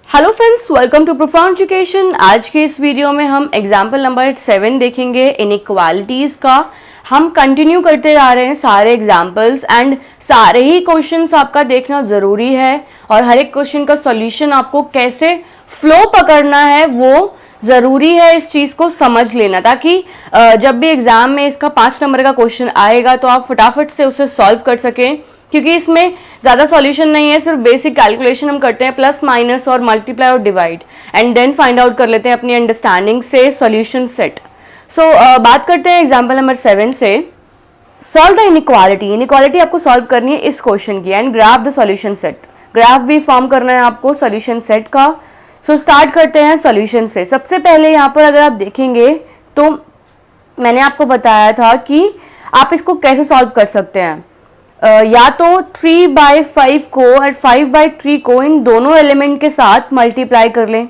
Hello friends, welcome to profound education. आज के इस वीडियो में हम एग्जाम्पल नंबर 7 देखेंगे इनइक्वालिटीज़ का। हम कंटिन्यू करते जा रहे हैं सारे एग्जाम्पल्स एंड सारे ही क्वेश्चंस आपका देखना ज़रूरी है और हर एक क्वेश्चन का सॉल्यूशन आपको कैसे फ्लो पकड़ना है वो ज़रूरी है। इस चीज़ को समझ लेना ताकि जब भी एग्जाम में इसका 5 नंबर का क्वेश्चन आएगा तो आप फटाफट से उसे सॉल्व कर सकें, क्योंकि इसमें ज़्यादा सॉल्यूशन नहीं है, सिर्फ बेसिक कैलकुलेशन हम करते हैं, प्लस माइनस और मल्टीप्लाई और divide and then find out कर लेते हैं अपनी अंडरस्टैंडिंग से सॉल्यूशन सेट। सो बात करते हैं एग्जांपल नंबर 7 से। Solve the inequality. इनइक्वालिटी आपको सॉल्व करनी है इस क्वेश्चन की and graph the solution set. Graph भी फॉर्म करना है आपको सॉल्यूशन सेट का। सो स्टार्ट करते हैं सॉल्यूशन से। सबसे पहले यहाँ पर अगर आप देखेंगे तो मैंने आपको बताया था कि आप इसको कैसे सॉल्व कर सकते हैं। या तो 3/5 को और 5/3 को इन दोनों एलिमेंट के साथ मल्टीप्लाई कर लें।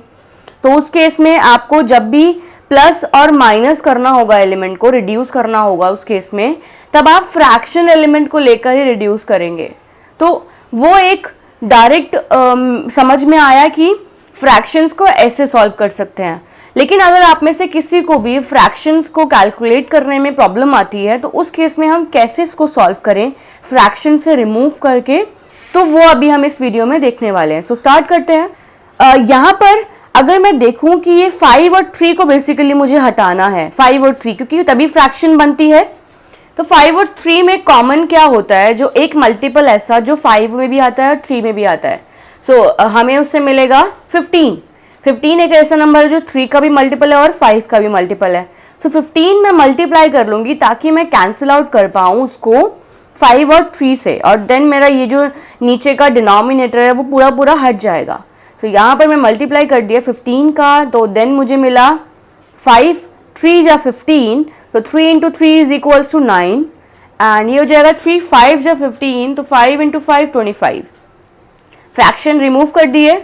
तो उस केस में आपको जब भी प्लस और माइनस करना होगा, एलिमेंट को रिड्यूस करना होगा, उस केस में तब आप फ्रैक्शन एलिमेंट को लेकर ही रिड्यूस करेंगे। तो वो एक डायरेक्ट समझ में आया कि फ्रैक्शंस को ऐसे सॉल्व कर सकते हैं। लेकिन अगर आप में से किसी को भी फ्रैक्शंस को कैलकुलेट करने में प्रॉब्लम आती है तो उस केस में हम कैसे इसको सॉल्व करें फ्रैक्शन से रिमूव करके, तो वो अभी हम इस वीडियो में देखने वाले हैं। सो स्टार्ट करते हैं। यहाँ पर अगर मैं देखूं कि ये 5 और 3 को बेसिकली मुझे हटाना है, 5 और 3, क्योंकि तभी फ्रैक्शन बनती है। तो 5 और 3 में कॉमन क्या होता है, जो एक मल्टीपल ऐसा जो 5 में भी आता है और 3 में भी आता है। सो हमें उससे मिलेगा 15। 15 एक ऐसा नंबर है जो 3 का भी मल्टीपल है और 5 का भी मल्टीपल है। सो 15 में मल्टीप्लाई कर लूंगी ताकि मैं कैंसिल आउट कर पाऊँ उसको 5 और 3 से, और देन मेरा ये जो नीचे का डिनोमिनेटर है वो पूरा पूरा हट जाएगा। सो यहाँ पर मैं मल्टीप्लाई कर दिया 15 का, तो देन मुझे मिला 5 3 जा 15, तो 3 into 3 is equals to 9 and ये हो जाएगा 3 5 जा 15, तो 5 इंटू 5 25। फ्रैक्शन रिमूव कर दिए।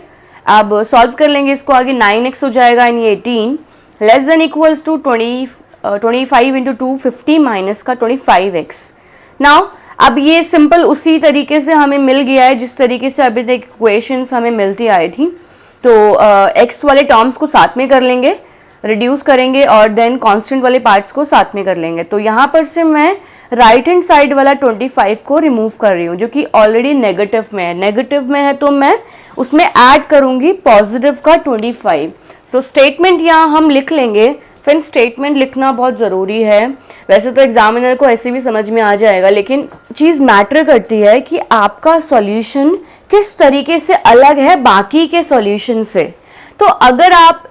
अब सॉल्व कर लेंगे इसको आगे। 9x हो जाएगा एंड ये 18 less than equals to 25 into 2 50 minus का 25x। नाउ अब ये सिंपल उसी तरीके से हमें मिल गया है जिस तरीके से अभी तक इक्वेशंस हमें मिलती आई थी। तो x वाले टर्म्स को साथ में कर लेंगे, रिड्यूस करेंगे और देन कांस्टेंट वाले पार्ट्स को साथ में कर लेंगे। तो यहाँ पर से मैं राइट हैंड साइड वाला 25 को रिमूव कर रही हूँ जो कि ऑलरेडी नेगेटिव में है। नेगेटिव में है तो मैं उसमें ऐड करूँगी पॉजिटिव का 25। सो स्टेटमेंट यहाँ हम लिख लेंगे। फ्रेंड्स, स्टेटमेंट लिखना बहुत ज़रूरी है। वैसे तो एग्जामिनर को ऐसे भी समझ में आ जाएगा, लेकिन चीज़ मैटर करती है कि आपका सॉल्यूशन किस तरीके से अलग है बाकी के सॉल्यूशन से। तो अगर आप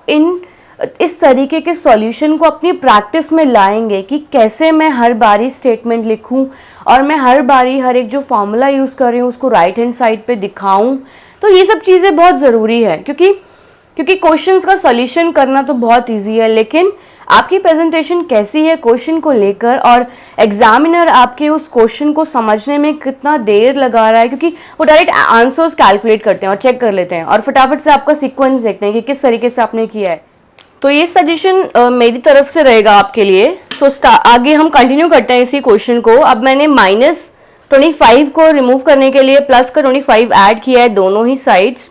इस तरीके के सॉल्यूशन को अपनी प्रैक्टिस में लाएंगे कि कैसे मैं हर बारी स्टेटमेंट लिखूं और मैं हर बारी हर एक जो फॉर्मूला यूज़ कर रही हूँ उसको राइट हैंड साइड पे दिखाऊं, तो ये सब चीज़ें बहुत ज़रूरी है। क्योंकि क्वेश्चंस का सॉल्यूशन करना तो बहुत इजी है, लेकिन आपकी प्रेजेंटेशन कैसी है क्वेश्चन को लेकर और एग्जामिनर आपके उस क्वेश्चन को समझने में कितना देर लगा रहा है, क्योंकि वो डायरेक्ट आंसर्स कैलकुलेट करते हैं और चेक कर लेते हैं और फटाफट से आपका सीक्वेंस देखते हैं कि किस तरीके से आपने किया है। तो ये सजेशन मेरी तरफ से रहेगा आपके लिए। सो आगे हम कंटिन्यू करते हैं इसी क्वेश्चन को। अब मैंने -25 को रिमूव करने के लिए प्लस का 25 ऐड किया है दोनों ही साइड्स।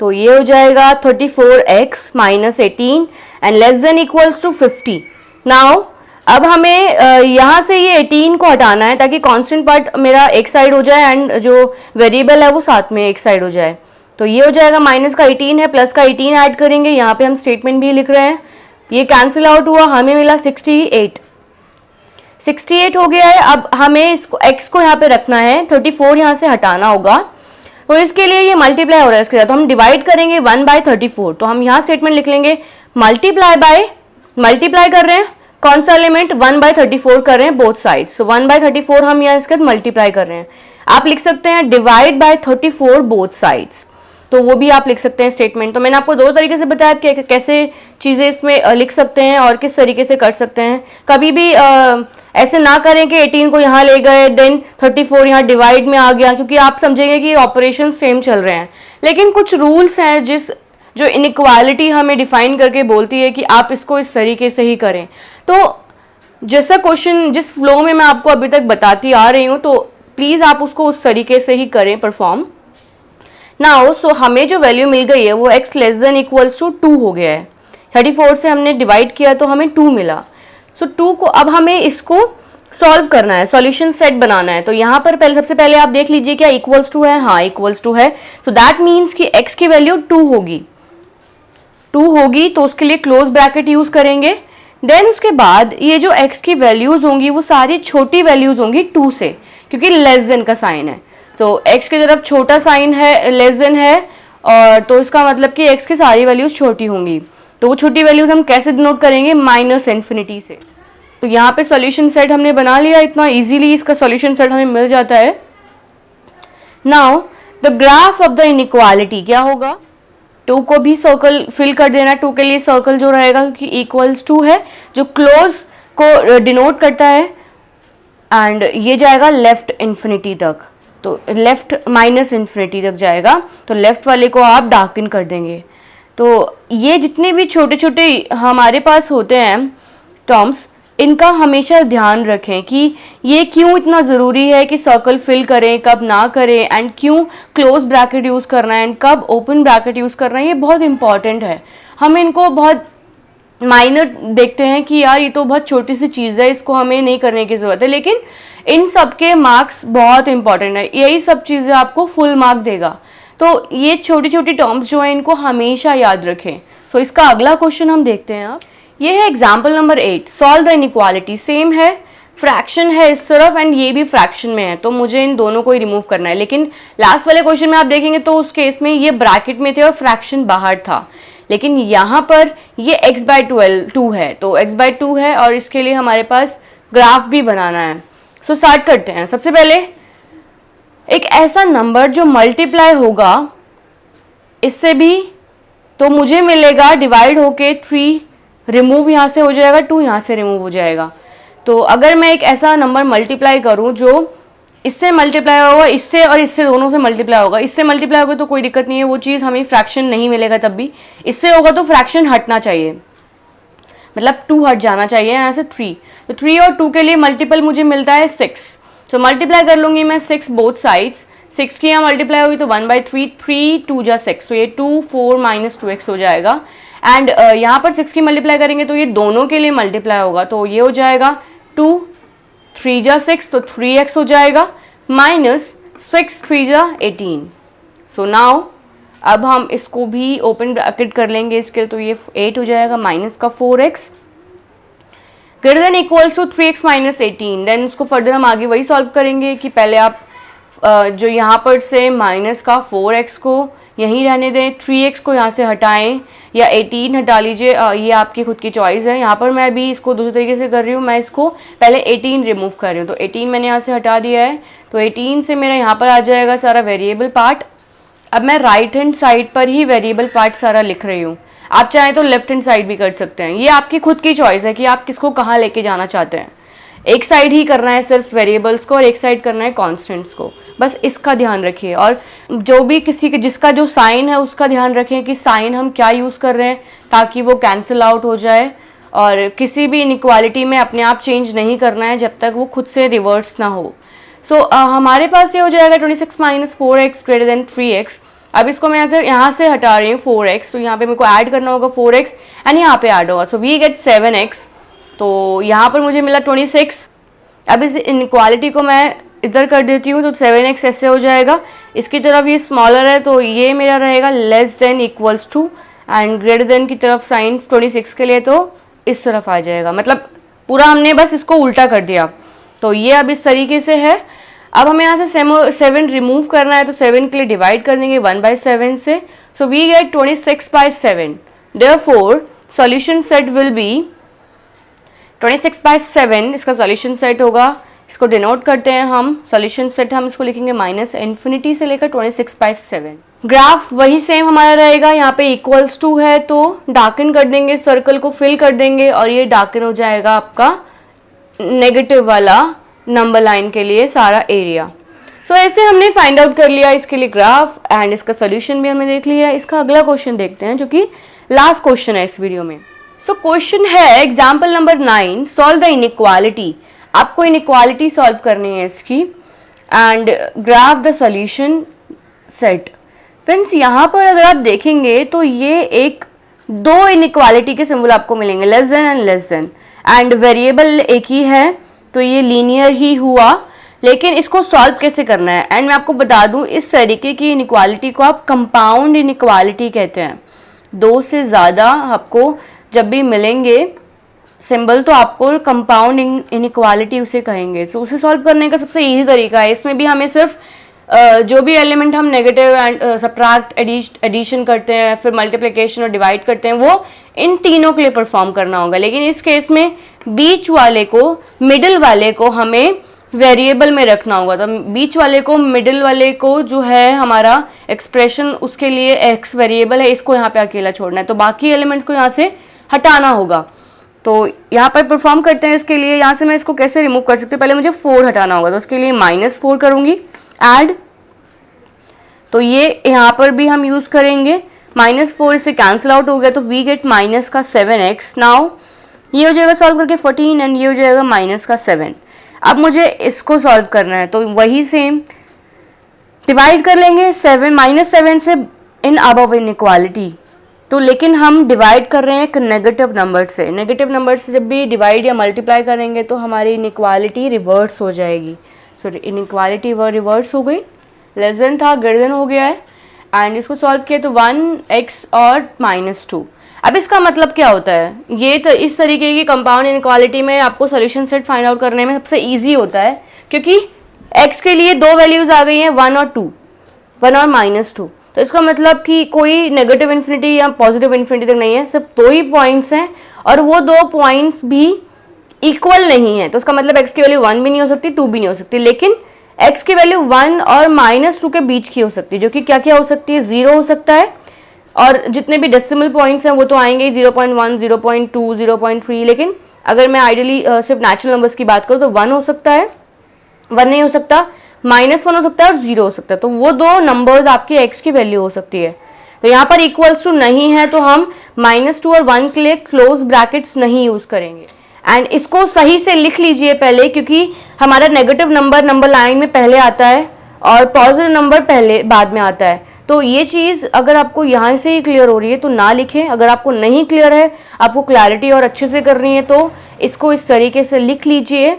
तो ये हो जाएगा 34x minus 18 and less than equals to 50। Now अब हमें यहाँ से ये 18 को हटाना है ताकि कांस्टेंट पार्ट मेरा एक साइड हो जाए एंड जो वेरिएबल है वो साथ में एक साइड हो जाए। तो ये हो जाएगा माइनस का 18 है, प्लस का 18 ऐड करेंगे। यहाँ पे हम स्टेटमेंट भी लिख रहे हैं। ये कैंसिल आउट हुआ, हमें मिला 68 हो गया है। अब हमें इसको x को यहाँ पे रखना है, 34 यहाँ से हटाना होगा। तो इसके लिए ये मल्टीप्लाई हो रहा है इसके साथ, तो हम डिवाइड करेंगे 1/34। तो हम यहाँ स्टेटमेंट लिख लेंगे मल्टीप्लाई कर रहे हैं कौन सा एलिमेंट, 1/34 कर रहे हैं बोथ साइड। सो 1/34 हम यहाँ इसके साथ मल्टीप्लाई कर रहे हैं। आप लिख सकते हैं डिवाइड बाय 34 बोथ साइड्स, तो वो भी आप लिख सकते हैं स्टेटमेंट। तो मैंने आपको दो तरीके से बताया कि कैसे चीज़ें इसमें लिख सकते हैं और किस तरीके से कर सकते हैं। कभी भी ऐसे ना करें कि 18 को यहाँ ले गए देन 34 यहाँ डिवाइड में आ गया, क्योंकि आप समझेंगे कि ऑपरेशन सेम चल रहे हैं। लेकिन कुछ रूल्स हैं जो इनइक्वालिटी हमें डिफाइन करके बोलती है कि आप इसको इस तरीके से ही करें। तो जैसा क्वेश्चन जिस फ्लो में मैं आपको अभी तक बताती आ रही हूँ, तो प्लीज़ आप उसको उस तरीके से ही करें परफॉर्म। नाउ सो हमें जो वैल्यू मिल गई है वो x less than equals to 2 हो गया है। 34 से हमने डिवाइड किया तो हमें 2 मिला। सो 2 को अब हमें इसको सॉल्व करना है, सॉल्यूशन सेट बनाना है। तो यहाँ पर सबसे पहले आप देख लीजिए क्या इक्वल्स टू है, हाँ इक्वल्स टू है। तो दैट मीन्स कि x की वैल्यू 2 होगी, 2 होगी तो उसके लिए क्लोज ब्रैकेट यूज करेंगे। देन उसके बाद ये जो x की वैल्यूज होंगी वो सारी छोटी वैल्यूज होंगी 2 से, क्योंकि लेस देन का साइन है। तो x की तरफ छोटा साइन है, लेस देन है, और तो इसका मतलब कि x की सारी वैल्यूज छोटी होंगी। तो वो छोटी वैल्यूज हम कैसे डिनोट करेंगे, माइनस इन्फिनिटी से। तो यहाँ पे सॉल्यूशन सेट हमने बना लिया, इतना इजीली इसका सॉल्यूशन सेट हमें मिल जाता है। Now the graph of the inequality क्या होगा, 2 को भी सर्कल फिल कर देना। 2 के लिए सर्कल जो रहेगा क्योंकि इक्वल्स टू है जो क्लोज को डिनोट करता है, एंड ये जाएगा लेफ्ट इन्फिनिटी तक, तो लेफ्ट माइनस इन्फिनिटी तक जाएगा। तो लेफ्ट वाले को आप डार्कन कर देंगे। तो ये जितने भी छोटे छोटे हमारे पास होते हैं टर्म्स, इनका हमेशा ध्यान रखें कि ये क्यों इतना ज़रूरी है कि सर्कल फिल करें, कब ना करें, एंड क्यों क्लोज ब्रैकेट यूज़ करना है एंड कब ओपन ब्रैकेट यूज़ करना है। ये बहुत इंपॉर्टेंट है। हम इनको बहुत माइनर देखते हैं कि यार ये तो बहुत छोटी सी चीज़ है, इसको हमें नहीं करने की ज़रूरत है, लेकिन इन सब के मार्क्स बहुत इंपॉर्टेंट है। यही सब चीज़ें आपको फुल मार्क देगा। तो ये छोटी छोटी टर्म्स जो है इनको हमेशा याद रखें। सो इसका अगला क्वेश्चन हम देखते हैं। आप ये है example number 8, solve the inequality. Same है, फ्रैक्शन है इस तरफ एंड ये भी फ्रैक्शन में है, तो मुझे इन दोनों को ही रिमूव करना है। लेकिन लास्ट वाले क्वेश्चन में आप देखेंगे तो उस केस में ये ब्रैकेट में थे और फ्रैक्शन बाहर था, लेकिन यहाँ पर ये x/2 है, तो x/2 है और इसके लिए हमारे पास ग्राफ भी बनाना है। सो स्टार्ट करते हैं। सबसे पहले एक ऐसा नंबर जो मल्टीप्लाई होगा इससे भी, तो मुझे मिलेगा डिवाइड होके 3, रिमूव यहाँ से हो जाएगा, 2 यहाँ से रिमूव हो जाएगा। तो अगर मैं एक ऐसा नंबर मल्टीप्लाई करूँ जो इससे मल्टीप्लाई होगा, इससे और इससे दोनों से मल्टीप्लाई होगा, इससे मल्टीप्लाई होगा तो कोई दिक्कत नहीं है, वो चीज़ हमें फ्रैक्शन नहीं मिलेगा तब भी। इससे होगा तो फ्रैक्शन हटना चाहिए, मतलब 2 हट जाना चाहिए यहाँ से 3। तो 3 और 2 के लिए मल्टीपल मुझे मिलता है 6। तो मल्टीप्लाई कर लूँगी मैं 6 बोथ साइड्स। 6 की यहाँ मल्टीप्लाई होगी तो 1/3, 3 2 जा 6, तो ये 2 4 माइनस 2x हो जाएगा। एंड यहाँ पर 6 की मल्टीप्लाई करेंगे तो ये दोनों के लिए मल्टीप्लाई होगा, तो ये हो जाएगा 2 3 जा 6, तो 3x हो जाएगा, माइनस 6 3 जा 18। सो नाउ अब हम इसको भी ओपन ब्रैकेट कर लेंगे इसके, तो ये 8 हो जाएगा, माइनस का 4x greater than equals to 3x minus 18। Then उसको फर्दर हम आगे वही सॉल्व करेंगे कि पहले आप जो यहाँ पर से माइनस का 4x को यहीं रहने दें, 3x को यहाँ से हटाएं या 18 हटा लीजिए, ये आपकी खुद की चॉइस है। यहाँ पर मैं भी इसको दूसरे तरीके से कर रही हूँ, मैं इसको पहले 18 रिमूव कर रही हूँ, तो 18 मैंने यहाँ से हटा दिया है। तो 18 से मेरा यहाँ पर आ जाएगा सारा वेरिएबल पार्ट। अब मैं राइट हैंड साइड पर ही वेरिएबल पार्ट सारा लिख रही हूँ, आप चाहें तो लेफ्ट हैंड साइड भी कर सकते हैं, ये आपकी खुद की चॉइस है कि आप किसको कहाँ लेके जाना चाहते हैं। एक साइड ही करना है सिर्फ वेरिएबल्स को और एक साइड करना है कॉन्स्टेंट्स को, बस इसका ध्यान रखिए। और जो भी किसी के जिसका जो साइन है उसका ध्यान रखें कि साइन हम क्या यूज़ कर रहे हैं ताकि वो कैंसिल आउट हो जाए, और किसी भी इनइक्वालिटी में अपने आप चेंज नहीं करना है जब तक वो खुद से रिवर्स ना हो। सो हमारे पास ये हो जाएगा 26 minus 4x greater then 3x। अब इसको मैं यहाँ से हटा रही हूँ 4x, तो यहाँ पे मेरे को ऐड करना होगा 4x एंड यहाँ पे ऐड होगा, सो वी गेट 7x। तो यहाँ पर मुझे मिला 26। अब इस इनइक्वालिटी को मैं इधर कर देती हूँ, तो 7x ऐसे हो जाएगा, इसकी तरफ ये स्मॉलर है तो ये मेरा रहेगा less than equals to, and greater than की तरफ साइन 26 के लिए तो इस तरफ आ जाएगा, मतलब पूरा हमने बस इसको उल्टा कर दिया। तो ये अब इस तरीके से है। अब हमें यहाँ से 7 रिमूव करना है, तो 7 के लिए डिवाइड कर देंगे 1/7 से, so we get 26/7। Therefore solution set will be 26/7, इसका सॉल्यूशन सेट होगा। इसको डिनोट करते हैं हम, सॉल्यूशन सेट हम इसको लिखेंगे माइनस इन्फिनिटी से लेकर 26/7। ग्राफ वही सेम हमारा रहेगा, यहाँ पे इक्वल्स टू है तो डार्कन कर देंगे, सर्कल को फिल कर देंगे और ये डार्कन हो जाएगा आपका नेगेटिव वाला नंबर लाइन के लिए सारा एरिया। सो ऐसे हमने फाइंड आउट कर लिया इसके लिए ग्राफ, एंड इसका सोल्यूशन भी हमने देख लिया। इसका अगला क्वेश्चन देखते हैं जो कि लास्ट क्वेश्चन है इस वीडियो में। सो क्वेश्चन है example number 9, solve the inequality. आपको इनइक्वालिटी सॉल्व करनी है इसकी, and graph the solution set. Friends यहाँ पर अगर आप देखेंगे तो ये एक दो इनइक्वालिटी के सिंबल आपको मिलेंगे, less than and less then, and variable एक ही है तो ये लीनियर ही हुआ। लेकिन इसको सॉल्व कैसे करना है, एंड मैं आपको बता दूं इस तरीके की इनइक्वालिटी को आप कंपाउंड इनइक्वालिटी कहते हैं। दो से ज़्यादा आपको जब भी मिलेंगे सिंबल तो आपको कंपाउंड इनइक्वालिटी उसे कहेंगे। तो उसे सॉल्व करने का सबसे इजी तरीका है, इसमें भी हमें सिर्फ जो भी एलिमेंट हम नेगेटिव एंड सब्ट्रैक्ट एडिशन करते हैं, फिर मल्टीप्लिकेशन और डिवाइड करते हैं, वो इन तीनों के लिए परफॉर्म करना होगा। लेकिन इस केस में बीच वाले को, मिडिल वाले को हमें वेरिएबल में रखना होगा। तो बीच वाले को, मिडिल वाले को जो है हमारा एक्सप्रेशन, उसके लिए एक्स वेरिएबल है, इसको यहाँ पे अकेला छोड़ना है, तो बाकी एलिमेंट्स को यहाँ से हटाना होगा। तो यहाँ पर परफॉर्म करते हैं। इसके लिए यहाँ से मैं इसको कैसे रिमूव कर सकती हूँ, पहले मुझे 4 हटाना होगा, तो उसके लिए -4 करूंगी ऐड। तो ये यहाँ पर भी हम यूज करेंगे, -4 इससे कैंसिल आउट हो गया, तो वी गेट माइनस का 7x। नाउ ये हो जाएगा सॉल्व करके 14 एंड ये हो जाएगा माइनस का 7। अब मुझे इसको सॉल्व करना है, तो वही सेम डिवाइड कर लेंगे 7 से इन अबव इनइक्वालिटी। तो लेकिन हम डिवाइड कर रहे हैं एक नेगेटिव नंबर से। नेगेटिव नंबर से जब भी डिवाइड या मल्टीप्लाई करेंगे तो हमारी इनइक्वालिटी रिवर्स हो जाएगी। सो इनइक्वालिटी वो रिवर्स हो गई, लेस देन था ग्रेटर देन हो गया है, एंड इसको सॉल्व किया तो 1x और -2। अब इसका मतलब क्या होता है, ये तो इस तरीके की कंपाउंड इनइक्वालिटी में आपको सॉल्यूशन सेट फाइंड आउट करने में सबसे इजी होता है, क्योंकि x के लिए दो वैल्यूज आ गई हैं, 1 और 2, 1 और -2। तो इसका मतलब कि कोई नेगेटिव इन्फिनिटी या पॉजिटिव इन्फिनिटी तक नहीं है, सिर्फ 2 ही पॉइंट्स हैं और वो 2 पॉइंट्स भी इक्वल नहीं है। तो इसका मतलब x की वैल्यू 1 भी नहीं हो सकती, 2 भी नहीं हो सकती, लेकिन x की वैल्यू 1 और -2 के बीच की हो सकती है, जो कि क्या क्या हो सकती है, 0 हो सकता है, और जितने भी डेसिमल पॉइंट्स हैं वो तो आएंगे 0.1, 0.2, 0.3। लेकिन अगर मैं आइडियली सिर्फ नेचुरल नंबर्स की बात करूँ तो 1 हो सकता है, 1 नहीं हो सकता, -1 हो सकता है और 0 हो सकता है। तो वो दो नंबर्स आपकी x की वैल्यू हो सकती है। तो यहाँ पर इक्वल्स टू नहीं है तो हम -2 और 1 के लिए क्लोज ब्रैकेट्स नहीं यूज करेंगे। एंड इसको सही से लिख लीजिए पहले, क्योंकि हमारा नेगेटिव नंबर लाइन में पहले आता है और पॉजिटिव नंबर पहले बाद में आता है। तो ये चीज़ अगर आपको यहाँ से ही क्लियर हो रही है तो ना लिखें, अगर आपको नहीं क्लियर है, आपको क्लैरिटी और अच्छे से करनी है तो इसको इस तरीके से लिख लीजिए।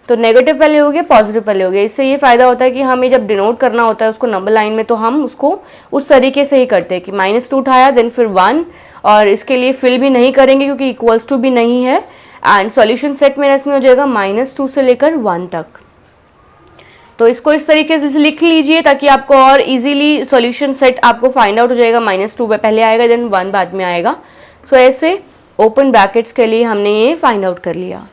तो नेगेटिव पहले हो गया, पॉजिटिव पहले हो गया। इससे ये फायदा होता है कि हमें जब डिनोट करना होता है उसको नंबर लाइन में, तो हम उसको उस तरीके से ही करते हैं कि -2 उठाया देन फिर 1, और इसके लिए फिल भी नहीं करेंगे क्योंकि इक्वल्स टू भी नहीं है। एंड सॉल्यूशन सेट मेरा इसमें हो जाएगा -2 से लेकर 1 तक। तो इसको इस तरीके से लिख लीजिए ताकि आपको और इजीली सॉल्यूशन सेट आपको फाइंड आउट हो जाएगा। -2 पहले आएगा देन 1 बाद में आएगा। सो ऐसे ओपन ब्रैकेट्स के लिए हमने ये फाइंड आउट कर लिया।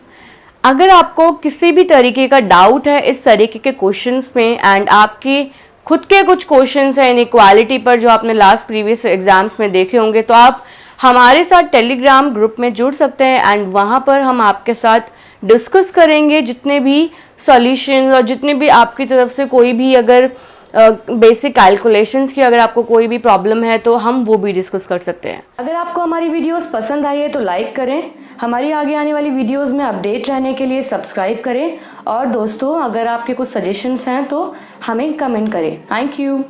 अगर आपको किसी भी तरीके का डाउट है इस तरीके के क्वेश्चंस में, एंड आपकी खुद के कुछ क्वेश्चंस हैं इनइक्वालिटी पर जो आपने लास्ट प्रीवियस एग्जाम्स में देखे होंगे, तो आप हमारे साथ टेलीग्राम ग्रुप में जुड़ सकते हैं एंड वहाँ पर हम आपके साथ डिस्कस करेंगे जितने भी सॉल्यूशंस और जितने भी आपकी तरफ से कोई भी अगर बेसिक कैलकुलेशंस की अगर आपको कोई भी प्रॉब्लम है तो हम वो भी डिस्कस कर सकते हैं। अगर आपको हमारी वीडियोस पसंद आई है तो लाइक करें, हमारी आगे आने वाली वीडियोस में अपडेट रहने के लिए सब्सक्राइब करें, और दोस्तों अगर आपके कुछ सजेशंस हैं तो हमें कमेंट करें। Thank you.